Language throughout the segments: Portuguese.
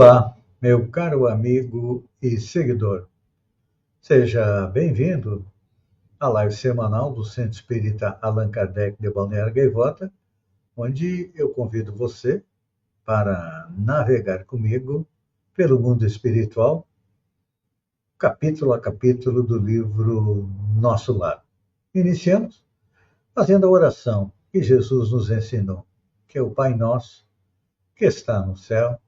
Olá, meu caro amigo e seguidor. Seja bem-vindo à live semanal do Centro Espírita Allan Kardec de Balneário Gaivota, onde eu convido você para navegar comigo pelo mundo espiritual, capítulo a capítulo do livro Nosso Lar. Iniciamos fazendo a oração que Jesus nos ensinou, que é o Pai Nosso, que está no céu.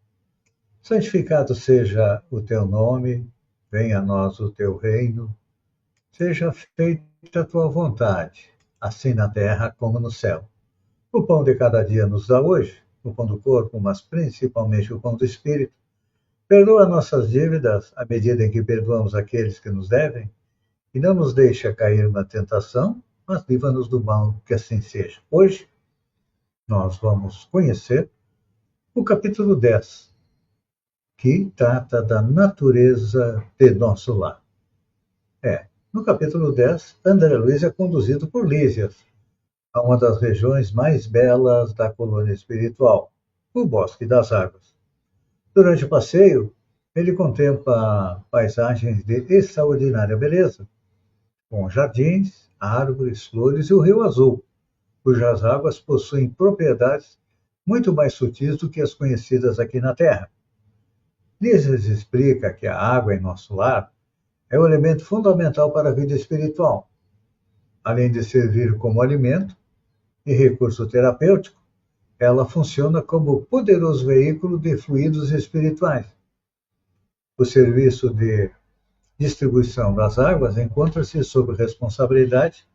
Santificado seja o teu nome, venha a nós o teu reino, seja feita a tua vontade, assim na terra como no céu. O pão de cada dia nos dá hoje, o pão do corpo, mas principalmente o pão do espírito. Perdoa nossas dívidas à medida em que perdoamos aqueles que nos devem, e não nos deixa cair na tentação, mas livra-nos do mal, que assim seja. Hoje nós vamos conhecer o capítulo 10, que trata da natureza de nosso lar. No capítulo 10, André Luiz é conduzido por Lísias a uma das regiões mais belas da colônia espiritual, o Bosque das Águas. Durante o passeio, ele contempla paisagens de extraordinária beleza, com jardins, árvores, flores e o Rio Azul, cujas águas possuem propriedades muito mais sutis do que as conhecidas aqui na Terra. Lísias explica que a água em nosso lar é um elemento fundamental para a vida espiritual. Além de servir como alimento e recurso terapêutico, ela funciona como poderoso veículo de fluidos espirituais. O serviço de distribuição das águas encontra-se sob responsabilidade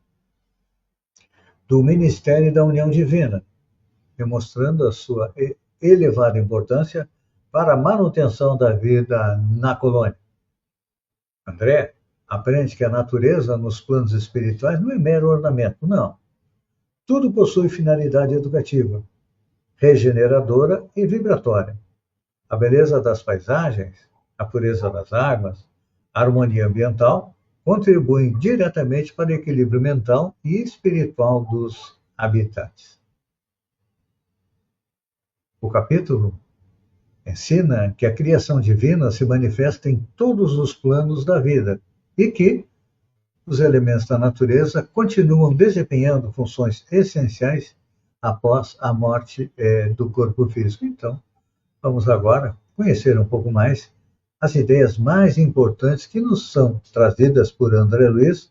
do Ministério da União Divina, demonstrando a sua elevada importância para a manutenção da vida na colônia. André aprende que a natureza nos planos espirituais não é mero ornamento, não. Tudo possui finalidade educativa, regeneradora e vibratória. A beleza das paisagens, a pureza das águas, a harmonia ambiental contribuem diretamente para o equilíbrio mental e espiritual dos habitantes. O capítulo ensina que a criação divina se manifesta em todos os planos da vida e que os elementos da natureza continuam desempenhando funções essenciais após a morte do corpo físico. Então, vamos agora conhecer um pouco mais as ideias mais importantes que nos são trazidas por André Luiz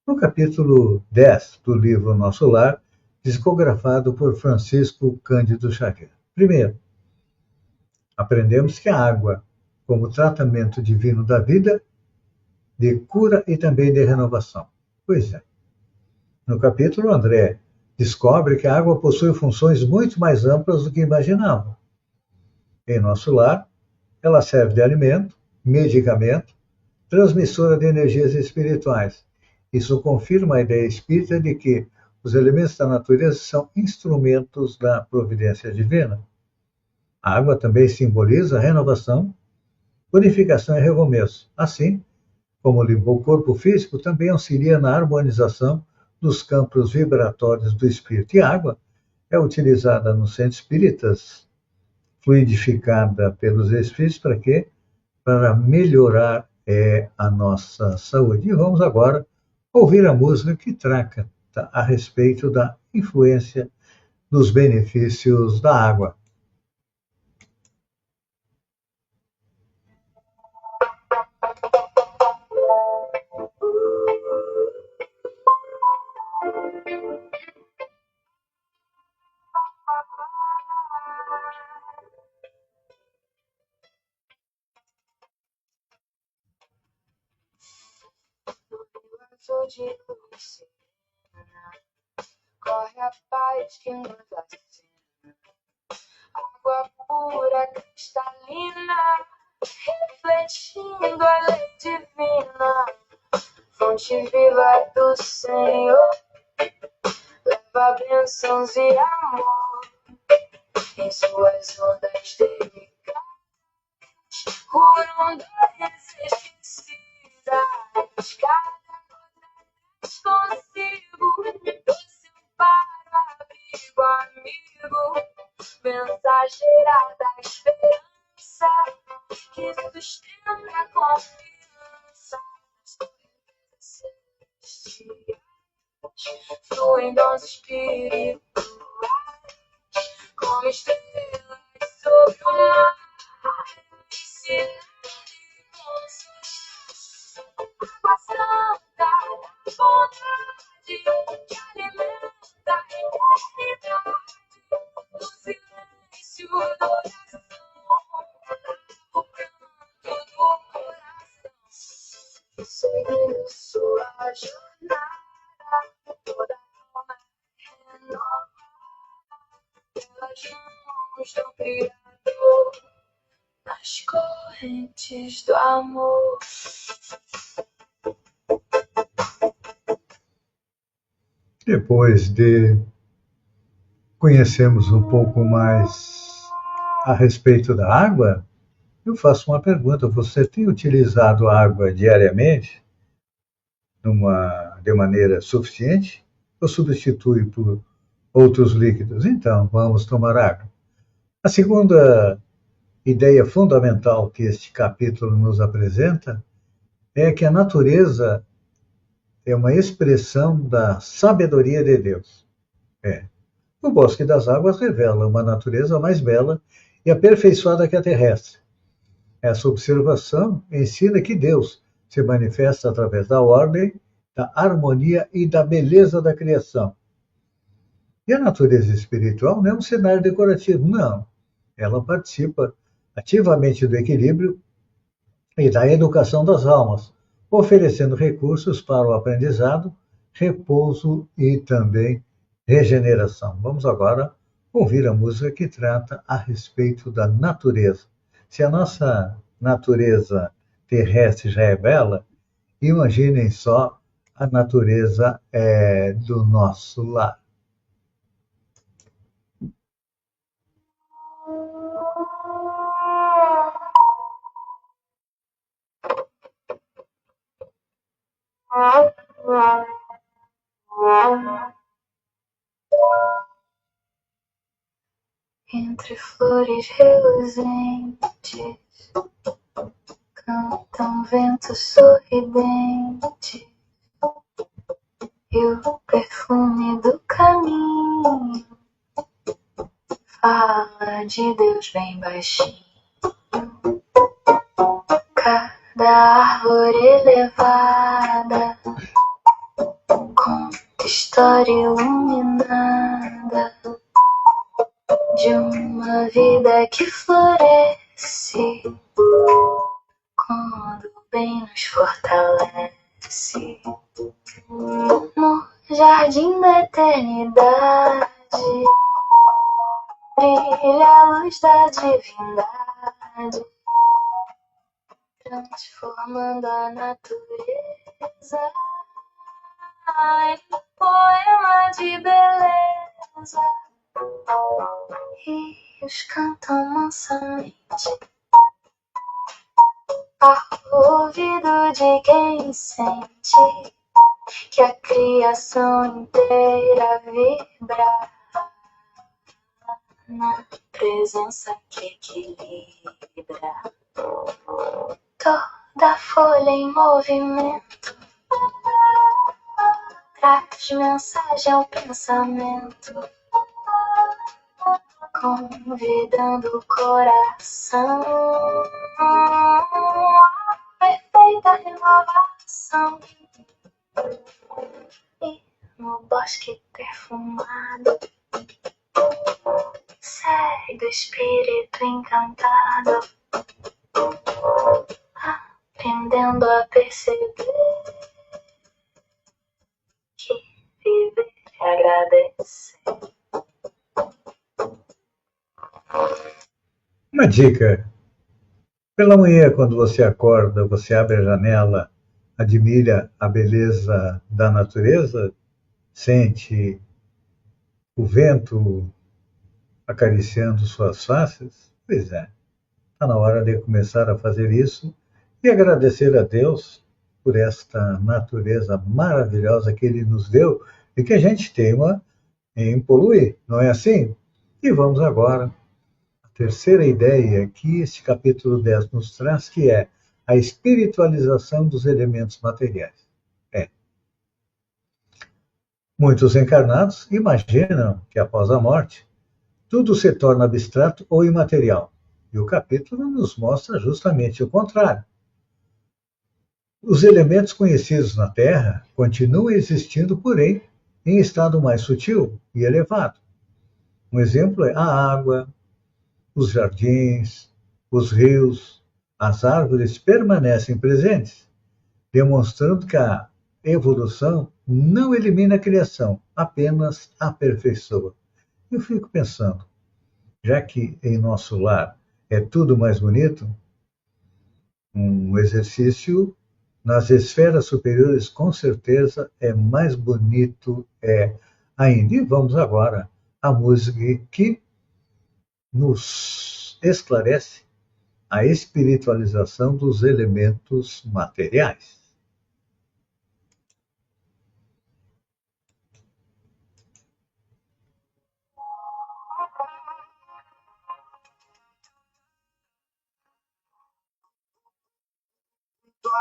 no capítulo 10 do livro Nosso Lar, discografado por Francisco Cândido Xavier. Primeiro, aprendemos que a água, como tratamento divino da vida, de cura e também de renovação. Pois é. No capítulo, André descobre que a água possui funções muito mais amplas do que imaginava. Em nosso lar, ela serve de alimento, medicamento, transmissora de energias espirituais. Isso confirma a ideia espírita de que os elementos da natureza são instrumentos da providência divina. A água também simboliza renovação, purificação e recomeço. Assim, como limpa o corpo físico, também auxilia na harmonização dos campos vibratórios do espírito. E a água é utilizada nos centros espíritas, fluidificada pelos espíritos, para quê? Para melhorar a nossa saúde. E vamos agora ouvir a música que trata a respeito da influência dos benefícios da água. De Lucina, corre a paz que nos vacina, água pura, cristalina, refletindo a lei divina, fonte viva do Senhor, leva bênçãos e amor, em suas ondas delicadas, curam dores esquecidas, consigo, doce para abrigo amigo, mensageira da esperança, que sustenta a confiança. Celestiais fluem dons espirituais, como estrelas sobre o mar, ensinando emoções. Água santa, bondade que alimenta a eternidade. No silêncio do oração, o canto do coração. Seguindo sua jornada, toda alma renovada pelas mãos do Criador, nas correntes do amor. Depois de conhecermos um pouco mais a respeito da água, eu faço uma pergunta: você tem utilizado a água diariamente de maneira suficiente ou substitui por outros líquidos? Então, vamos tomar água. A segunda ideia fundamental que este capítulo nos apresenta é que a natureza é uma expressão da sabedoria de Deus. O Bosque das Águas revela uma natureza mais bela e aperfeiçoada que a terrestre. Essa observação ensina que Deus se manifesta através da ordem, da harmonia e da beleza da criação. E a natureza espiritual não é um cenário decorativo, não. Ela participa ativamente do equilíbrio e da educação das almas, oferecendo recursos para o aprendizado, repouso e também regeneração. Vamos agora ouvir a música que trata a respeito da natureza. Se a nossa natureza terrestre já é bela, imaginem só a natureza do nosso lar. Entre flores reluzentes, cantam ventos sorridentes, e o perfume do caminho fala de Deus bem baixinho. Cada árvore elevada conta história iluminada de uma vida que floresce quando o bem nos fortalece. No jardim da eternidade brilha a luz da divindade, transformando a natureza em poema de beleza. Rios cantam mansamente ao ouvido de quem sente que a criação inteira vibra na presença que equilibra. Toda folha em movimento traz mensagem ao pensamento, convidando o coração à perfeita renovação. E no bosque perfumado segue o espírito encantado, aprendendo a perceber que viver é agradecer. Uma dica: pela manhã, quando você acorda, você abre a janela, admira a beleza da natureza, sente o vento acariciando suas faces? Pois é, está na hora de começar a fazer isso e agradecer a Deus por esta natureza maravilhosa que Ele nos deu e que a gente teima em poluir, não é assim? E vamos agora terceira ideia que este capítulo 10 nos traz, que é a espiritualização dos elementos materiais. Muitos encarnados imaginam que após a morte, tudo se torna abstrato ou imaterial. E o capítulo nos mostra justamente o contrário. Os elementos conhecidos na Terra continuam existindo, porém, em estado mais sutil e elevado. Um exemplo é a água, os jardins, os rios, as árvores permanecem presentes, demonstrando que a evolução não elimina a criação, apenas aperfeiçoa. Eu fico pensando, já que em nosso lar é tudo mais bonito, um exercício nas esferas superiores com certeza é mais bonito ainda. E vamos agora à música que nos esclarece a espiritualização dos elementos materiais.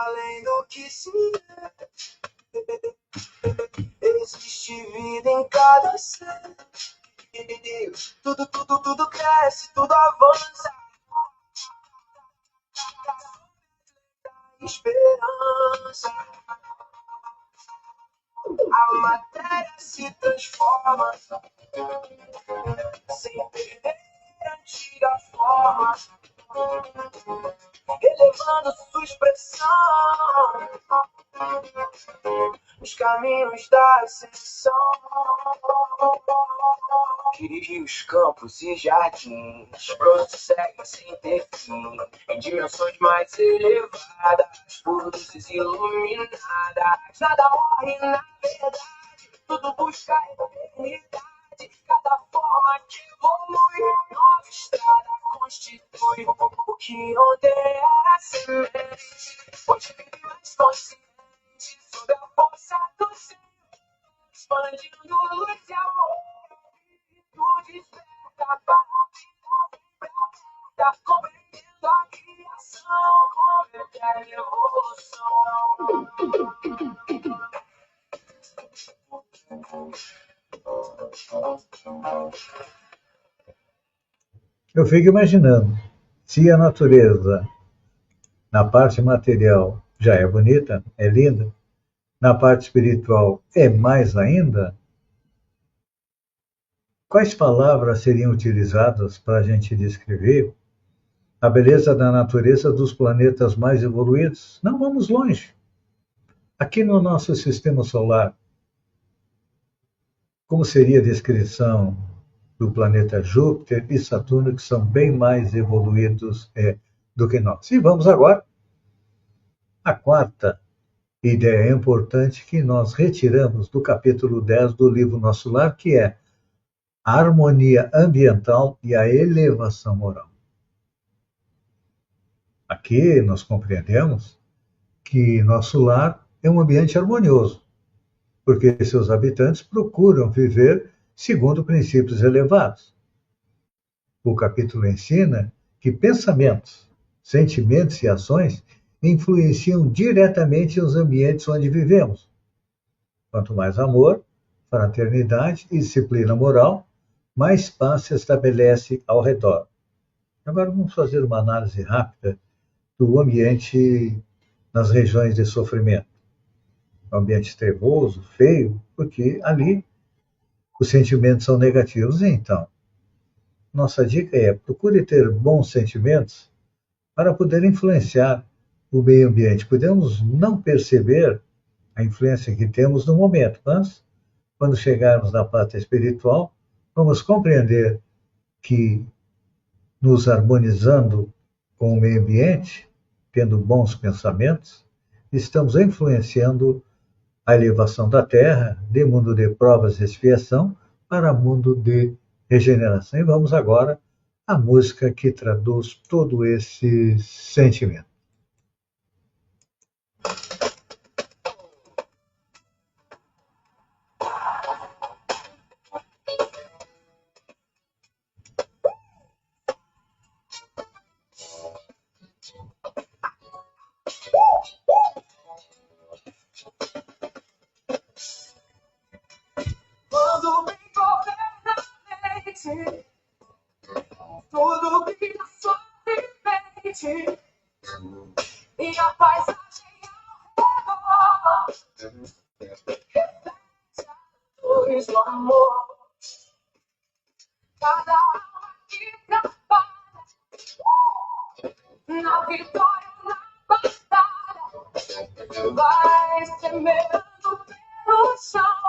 Além do que se existe vida em cada ser. Tudo cresce, tudo avança. Esperança. A matéria se transforma sem perder a antiga forma, elevando sua expressão nos caminhos da ascensão. Rios, campos e jardins prosseguem sem ter fim, em dimensões mais elevadas, por luzes iluminadas. Nada morre na verdade, tudo busca a eternidade. Cada forma que evolui, nova estrada constitui. O que ontem era semente, hoje vive mais consciente, sob a força do ser, expandindo luz e amor. Tu desperta para a vida, tá compreendendo a criação como eterna evolução. Eu fico imaginando, se a natureza, na parte material, já é bonita, é linda, na parte espiritual é mais ainda, quais palavras seriam utilizadas para a gente descrever a beleza da natureza dos planetas mais evoluídos? Não vamos longe. Aqui no nosso sistema solar, como seria a descrição do planeta Júpiter e Saturno, que são bem mais evoluídos do que nós? E vamos agora à quarta ideia importante que nós retiramos do capítulo 10 do livro Nosso Lar, que é a harmonia ambiental e a elevação moral. Aqui nós compreendemos que nosso lar é um ambiente harmonioso, porque seus habitantes procuram viver segundo princípios elevados. O capítulo ensina que pensamentos, sentimentos e ações influenciam diretamente os ambientes onde vivemos. Quanto mais amor, fraternidade e disciplina moral, mais paz se estabelece ao redor. Agora vamos fazer uma análise rápida do ambiente nas regiões de sofrimento. Um ambiente trevoso, feio, porque ali os sentimentos são negativos. Então, nossa dica é: procure ter bons sentimentos para poder influenciar o meio ambiente. Podemos não perceber a influência que temos no momento, mas quando chegarmos na parte espiritual, vamos compreender que nos harmonizando com o meio ambiente, tendo bons pensamentos, estamos influenciando a elevação da Terra de mundo de provas e expiação para mundo de regeneração. E vamos agora à música que traduz todo esse sentimento. Reflete no amor. Cada alma que trabalha na vitória, na batalha, vai semendo pelo chão,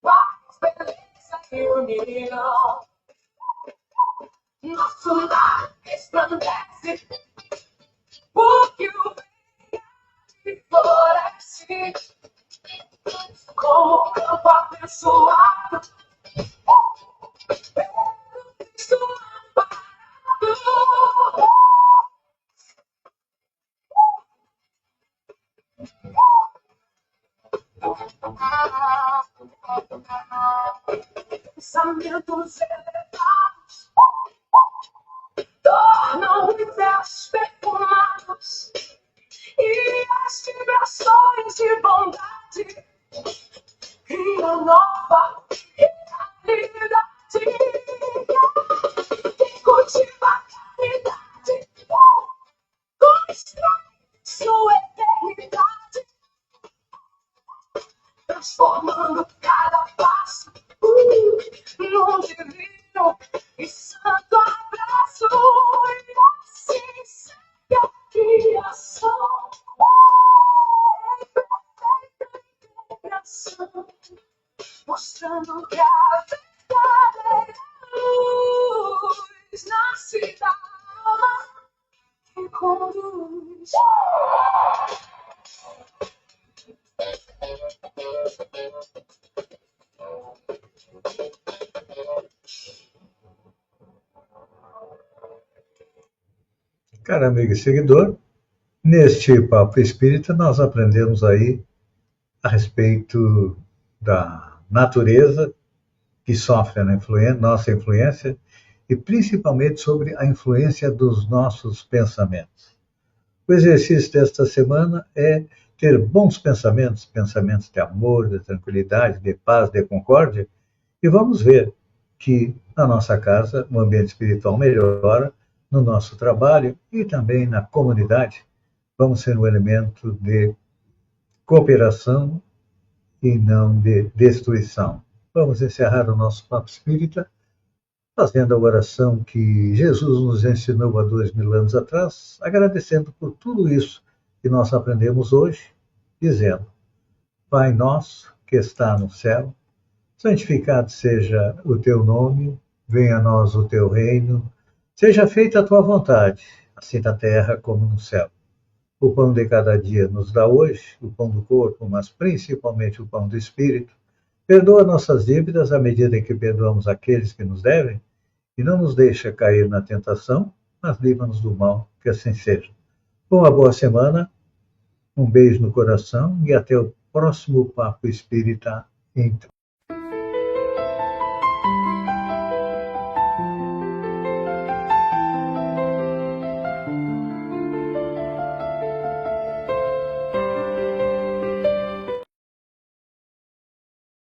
paz, beleza e união. Nosso lar resplandece, porque o bem floresce, como campo abençoado, pelo Cristo amparado. Pensamentos elevados tornam universos perfumados e as vibrações de bondade cria nova realidade. Cultiva a caridade, constrói sua eternidade, transformando cada passo num divino e santo abraço. E assim segue a criação em perfeita integração, mostrando que a verdadeira luz nasce da alma que conduz. Caro amigo e seguidor, neste Papo Espírita nós aprendemos aí a respeito da natureza que sofre a nossa influência e principalmente sobre a influência dos nossos pensamentos. O exercício desta semana é ter bons pensamentos, pensamentos de amor, de tranquilidade, de paz, de concórdia, e vamos ver que na nossa casa o ambiente espiritual melhora, no nosso trabalho e também na comunidade. Vamos ser um elemento de cooperação e não de destruição. Vamos encerrar o nosso Papo Espírita fazendo a oração que Jesus nos ensinou há 2000 anos atrás, agradecendo por tudo isso que nós aprendemos hoje, dizendo: Pai nosso que está no céu, santificado seja o teu nome, venha a nós o teu reino, seja feita a tua vontade, assim na terra como no céu. O pão de cada dia nos dá hoje, o pão do corpo, mas principalmente o pão do espírito. Perdoa nossas dívidas à medida em que perdoamos aqueles que nos devem, e não nos deixa cair na tentação, mas livra-nos do mal, que assim seja. Uma boa semana, um beijo no coração e até o próximo Papo Espírita.